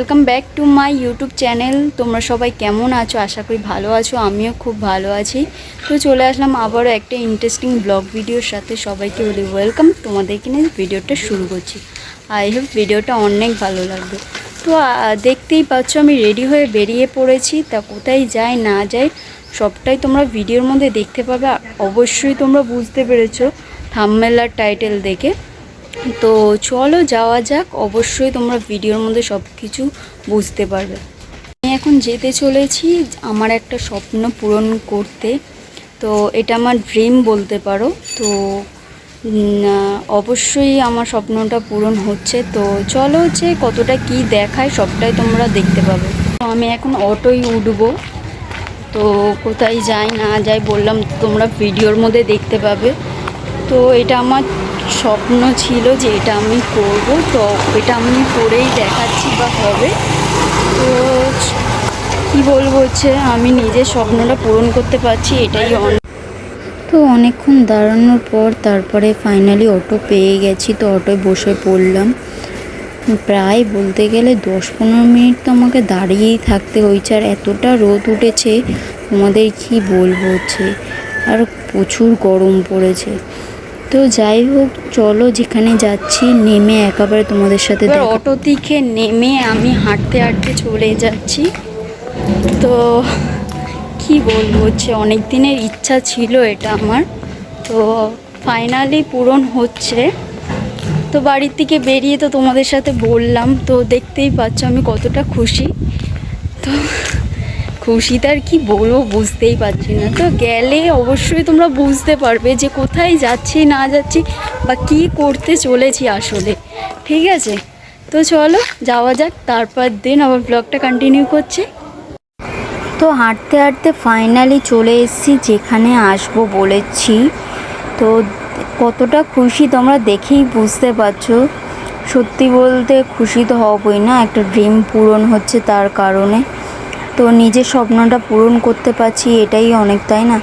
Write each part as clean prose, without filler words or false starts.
Welcome back to my YouTube channel. তোমরা সবাই কেমন আছো? আশা করি ভালো আছো, আমিও খুব ভালো আছি। তো চলে আসলাম আবারও একটা ইন্টারেস্টিং ব্লগ ভিডিওর সাথে। সবাইকে বলি ওয়েলকাম। তোমাদেরকে নিয়ে ভিডিওটা শুরু করছি। আই হোপ ভিডিওটা অনেক ভালো লাগবে। তো দেখতেই পাচ্ছ আমি রেডি হয়ে বেরিয়ে পড়েছি। তা কোথায় যাই না যাই সবটাই তোমরা ভিডিওর মধ্যে দেখতে পাবে। অবশ্যই তোমরা বুঝতে পেরেছো থাম্বনেল আর টাইটেল দেখে। তো চলো যাওয়া যাক। অবশ্যই তোমরা ভিডিওর মধ্যে সব কিছু বুঝতে পারবে। আমি এখন যেতে চলেছি আমার একটা স্বপ্ন পূরণ করতে। তো এটা আমার ড্রিম বলতে পারো। তো অবশ্যই আমার স্বপ্নটা পূরণ হচ্ছে। তো চলো যে কতটা কি দেখায় সবটাই তোমরা দেখতে পাবে। তো আমি এখন অটোই উঠবো। তো কোথায় যাই না যাই বললাম তোমরা ভিডিওর মধ্যে দেখতে পাবে। তো এটা আমার স্বপ্ন ছিল যে এটা আমি করব। তো এটা আমি করেই দেখাচ্ছি বা হবে। তো কী বলবো হচ্ছে আমি নিজের স্বপ্নটা পূরণ করতে পারছি, এটাই অনেক। তো অনেকক্ষণ দাঁড়ানোর পর তারপরে ফাইনালি অটো পেয়ে গেছি। তো অটোয় বসে পড়লাম। প্রায় বলতে গেলে 10-15 মিনিট তো আমাকে দাঁড়িয়েই থাকতে হয়েছে। আর এতটা রোদ উঠেছে তোমাদের কি বলবো হচ্ছে, আর প্রচুর গরম পড়েছে। তো যাই হোক চলো যেখানে যাচ্ছি নেমে একেবারে তোমাদের সাথে অটো থেকে নেমে আমি হাঁটতে হাঁটতে চলে যাচ্ছি। তো কি বলবো হচ্ছে অনেক দিনের ইচ্ছা ছিল এটা আমার। তো ফাইনালি পূরণ হচ্ছে। তো বাড়ির থেকে বেরিয়ে তো তোমাদের সাথে বললাম। তো দেখতেই পাচ্ছ আমি কতটা খুশি। তো খুশিটা আর কি বলবো বুঝতেই পারছি না। তো গেলে অবশ্যই তোমরা বুঝতে পারবে যে কোথায় যাচ্ছি না যাচ্ছি বা কি করতে চলেছি আসলে। ঠিক আছে, তো চলো যাওয়া যাক। তারপর দিন আবার ব্লগটা কন্টিনিউ করছে। তো হাঁটতে হাঁটতে ফাইনালি চলে এসেছি যেখানে আসবো বলেছি। তো কতটা খুশি তোমরা দেখেই বুঝতে পারছো। সত্যি বলতে খুশি তো হবই না, একটা ড্রিম পূরণ হচ্ছে তার কারণে। তো নিজের স্বপ্নটা পূরণ করতে পারছি এটাই অনেক, তাই না?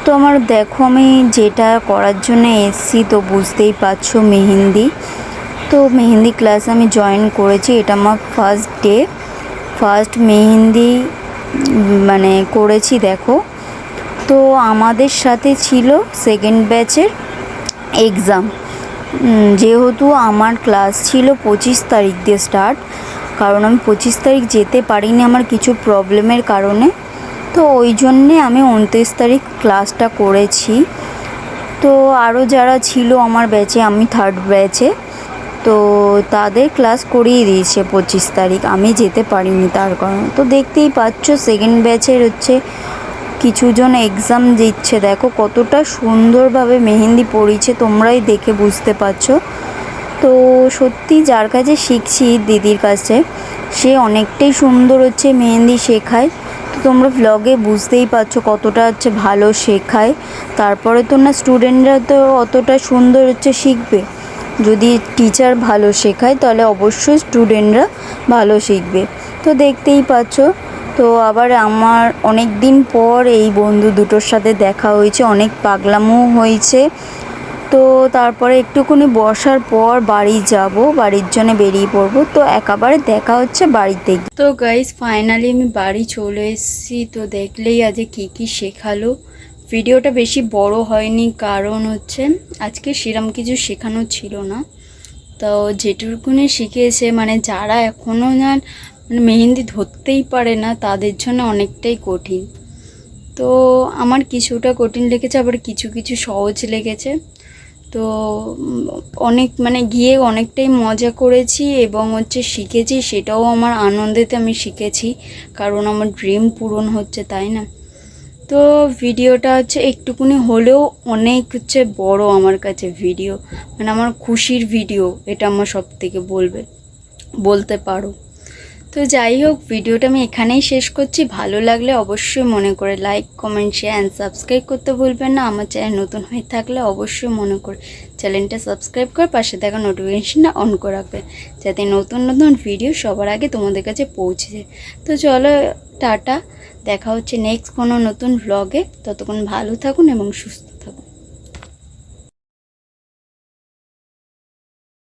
তো আমার দেখো আমি যেটা করার জন্য এসেছি তো বুঝতেই পারছো মেহেন্দি। তো মেহেন্দি ক্লাস আমি জয়েন করেছি। এটা আমার ফার্স্ট ডে, ফার্স্ট মেহেন্দি মানে করেছি দেখো। তো আমাদের সাথে ছিল সেকেন্ড ব্যাচের এক্সাম। যেহেতু আমার ক্লাস ছিল 25 তারিখ দিয়ে স্টার্ট, কারণ আমি 25 তারিখ যেতে পারিনি আমার কিছু প্রবলেমের কারণে। তো ওই জন্যে আমি 29 তারিখ ক্লাসটা করেছি। তো আরও যারা ছিল আমার ব্যাচে, আমি থার্ড ব্যাচে, তো তাদের ক্লাস করিয়ে দিয়েছে 25 তারিখ। আমি যেতে পারিনি তার কারণে। তো দেখতেই পাচ্ছ সেকেন্ড ব্যাচের হচ্ছে কিছুজন এক্সাম দিচ্ছে। দেখো কতটা সুন্দরভাবে মেহেন্দি পড়িয়েছে, তোমরাই দেখে বুঝতে পারছো। তো সত্যি যার কাছে শিখছি দিদির কাছে, সে অনেকটাই সুন্দর হচ্ছে মেহেন্দি শেখায়। তো তোমরা ভ্লগে বুঝতেই পারছো কতটা হচ্ছে ভালো শেখায়। তারপরে তো না স্টুডেন্টরা তো অতটা সুন্দর হচ্ছে শিখবে। যদি টিচার ভালো শেখায় তাহলে অবশ্যই স্টুডেন্টরা ভালো শিখবে। তো দেখতেই পাচ্ছ। তো আবার আমার অনেক দিন পর এই বন্ধু দুটোর সাথে দেখা হয়েছে, অনেক পাগলামও হয়েছে। তো তারপরে একটুখানি বসার পর বাড়ি যাব, বাড়ির জন্য বেরিয়ে পড়বো। তো একেবারে দেখা হচ্ছে বাড়িতে। তো গাইস ফাইনালি আমি বাড়ি চলে এসেছি। তো দেখলেই আজ কি শেখালো। ভিডিওটা বেশি বড় হয়নি কারণ হচ্ছে আজকে সেরকম কিছু শেখানো ছিল না। তো যেটুকুনি শিখেছে মানে যারা এখনও মানে মেহেন্দি ধরতেই পারে না তাদের জন্য অনেকটাই কঠিন। তো আমার কিছুটা কঠিন লেগেছে, আবার কিছু কিছু সহজ লেগেছে। তো অনেক মানে গিয়ে অনেকটাই মজা করেছি এবং হচ্ছে শিখেছি, সেটাও আমার আনন্দেতে আমি শিখেছি কারণ আমার ড্রিম পূরণ হচ্ছে, তাই না? তো ভিডিওটা হচ্ছে একটুকুনি হলেও অনেক হচ্ছে বড় আমার কাছে ভিডিও, মানে আমার খুশির ভিডিও এটা আমার সব থেকে বলতে পারো। তো যাই হোক ভিডিওটা আমি এখানেই শেষ করছি। ভালো লাগলে অবশ্যই মনে করে like comment share and subscribe করতে ভুলবেন না। আমার চ্যানেল নতুন হয়ে থাকলে অবশ্যই মনে করে চ্যানেলটা সাবস্ক্রাইব করে পাশে থাকা নোটিফিকেশনটা অন করে রাখবেন, যাতে নতুন নতুন ভিডিও সবার আগে তোমাদের কাছে পৌঁছে যায়। তো চলো টাটা, দেখা হচ্ছে নেক্সট কোনো নতুন ভ্লগে। ততক্ষণ ভালো থাকুন এবং সুস্থ থাকুন।